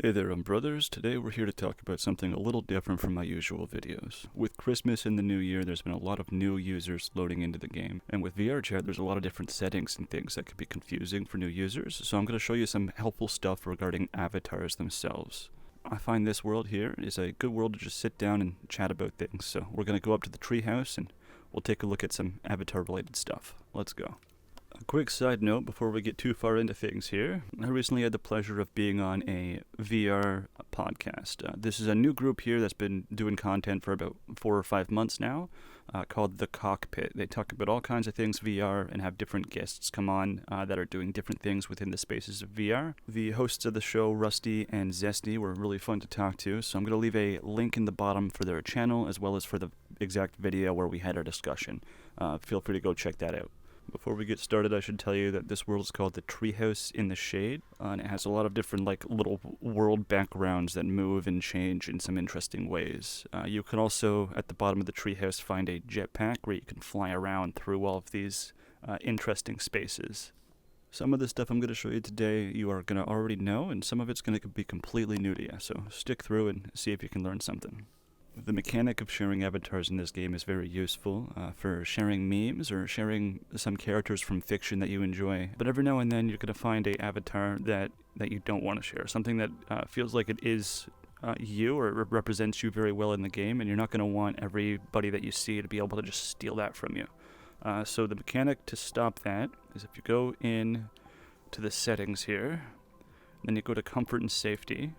Hey there, brothers. Today we're here to talk about something a little different from my usual videos. With Christmas and the New Year, there's been a lot of new users loading into the game, and with VR chat, there's a lot of different settings and things that could be confusing for new users, so I'm going to show you some helpful stuff regarding avatars themselves. I find this world here is a good world to just sit down and chat about things, so we're going to go up to the treehouse and we'll take a look at some avatar-related stuff. Let's go. A quick side note before we get too far into things here. I recently had the pleasure of being on a VR podcast. This is a new group here that's been doing content for about 4 or 5 months now, called The Cockpit. They talk about all kinds of things VR and have different guests come on that are doing different things within the spaces of VR. The hosts of the show, Rusty and Zesty, were really fun to talk to, so I'm going to leave a link in the bottom for their channel as well as for the exact video where we had our discussion. Feel free to go check that out. Before we get started, I should tell you that this world is called the Treehouse in the Shade, and it has a lot of different little world backgrounds that move and change in some interesting ways. You can also, at the bottom of the treehouse, find a jetpack where you can fly around through all of these interesting spaces. Some of the stuff I'm going to show you today you are going to already know, and some of it's going to be completely new to you, so stick through and see if you can learn something. The mechanic of sharing avatars in this game is very useful for sharing memes or sharing some characters from fiction that you enjoy. But every now and then you're going to find an avatar that you don't want to share, something that feels like it is you or it represents you very well in the game, and you're not going to want everybody that you see to be able to just steal that from you. So the mechanic to stop that is if you go in to the settings here, then you go to comfort and safety.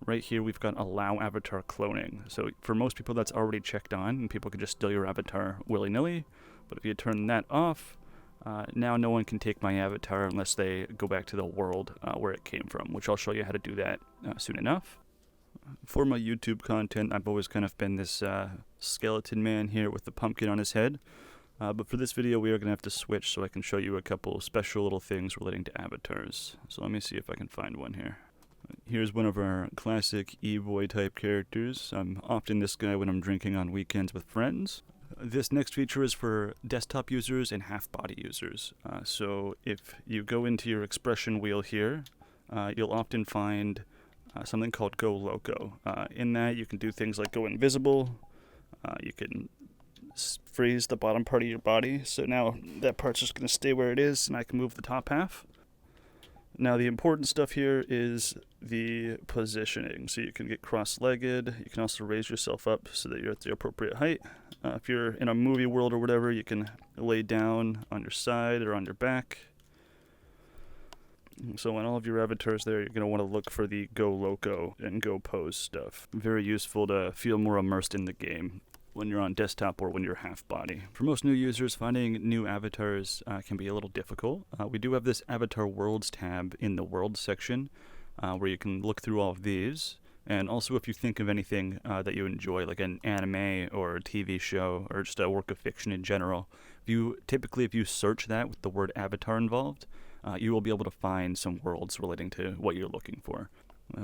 Right here we've got allow avatar cloning. So for most people that's already checked on, and people can just steal your avatar willy-nilly. But if you turn that off, now no one can take my avatar unless they go back to the world where it came from, which I'll show you how to do that soon enough. For my YouTube content, I've always kind of been this skeleton man here with the pumpkin on his head. But for this video we are going to have to switch so I can show you a couple special little things relating to avatars. So let me see if I can find one here. Here's one of our classic e-boy type characters. I'm often this guy when I'm drinking on weekends with friends. This next feature is for desktop users and half-body users. So if you go into your expression wheel here, you'll often find something called Go Loco. In that you can do things like go invisible, you can freeze the bottom part of your body, so now that part's just going to stay where it is and I can move the top half. Now the important stuff here is the positioning. So you can get cross-legged, you can also raise yourself up so that you're at the appropriate height. If you're in a movie world or whatever, you can lay down on your side or on your back. So on all of your avatars there, you're going to want to look for the Go Loco and Go Pose stuff. Very useful to feel more immersed in the game when you're on desktop or when you're half body. For most new users, finding new avatars can be a little difficult. We do have this Avatar Worlds tab in the Worlds section where you can look through all of these. And also if you think of anything that you enjoy, like an anime or a TV show or just a work of fiction in general, if you search that with the word avatar involved, you will be able to find some worlds relating to what you're looking for.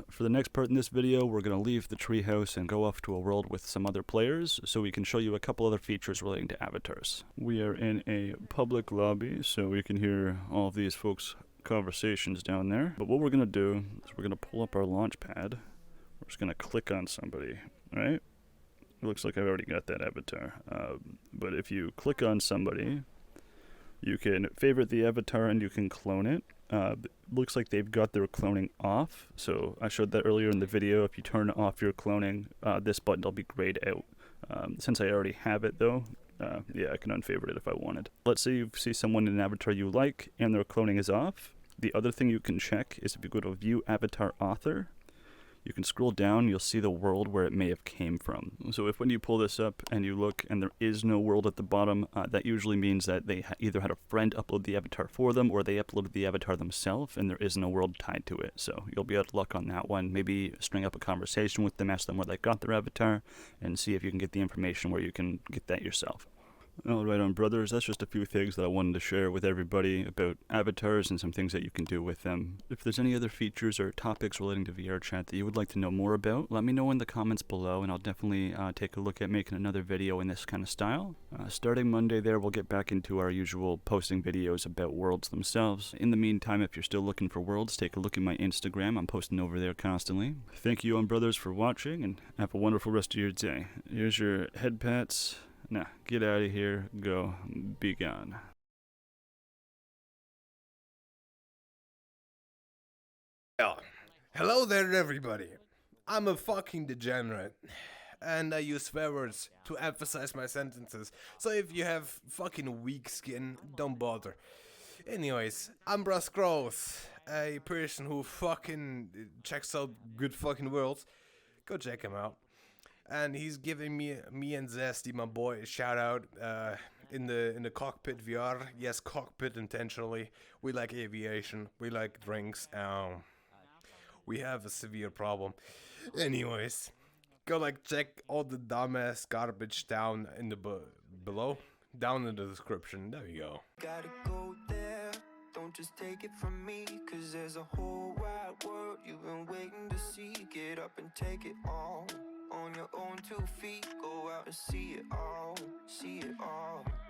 For the next part in this video, we're going to leave the treehouse and go off to a world with some other players so we can show you a couple other features relating to avatars. We are in a public lobby, so we can hear all of these folks' conversations down there. But what we're going to do is we're going to pull up our launch pad. We're just going to click on somebody, right? It looks like I've already got that avatar. But if you click on somebody, you can favorite the avatar and you can clone it. Looks like they've got their cloning off, so I showed that earlier in the video. If you turn off your cloning, this button will be grayed out. Since I already have it though, yeah, I can unfavorite it if I wanted. Let's say you see someone in an avatar you like and their cloning is off. The other thing you can check is if you go to View Avatar Author, you can scroll down, you'll see the world where it may have came from. So if when you pull this up and you look and there is no world at the bottom, that usually means that they either had a friend upload the avatar for them or they uploaded the avatar themselves and there is no world tied to it. So you'll be out of luck on that one. Maybe string up a conversation with them, ask them where they got their avatar, and see if you can get the information where you can get that yourself. Alright on, brothers, that's just a few things that I wanted to share with everybody about avatars and some things that you can do with them. If there's any other features or topics relating to VR chat that you would like to know more about, let me know in the comments below, and I'll definitely take a look at making another video in this kind of style. Starting Monday there, we'll get back into our usual posting videos about worlds themselves. In the meantime, if you're still looking for worlds, take a look at my Instagram. I'm posting over there constantly. Thank you on, brothers, for watching, and have a wonderful rest of your day. Here's your head pats. Nah, get out of here, go, be gone. Yeah. Hello there, everybody. I'm a fucking degenerate, and I use swear words to emphasize my sentences. So if you have fucking weak skin, don't bother. Anyways, Umbrascrolls, a person who fucking checks out good fucking worlds. Go check him out. And he's giving me and Zesty, my boy, a shout out in the cockpit VR. Yes, cockpit intentionally. We like aviation. We like drinks. We have a severe problem. Anyways, go check all the dumbass garbage down in the below, down in the description. There you go. Gotta go there. Don't just take it from me, 'cause there's a whole wide world you've been waiting to see. Get up and take it all on your own 2 feet. Go out and see it all, see it all.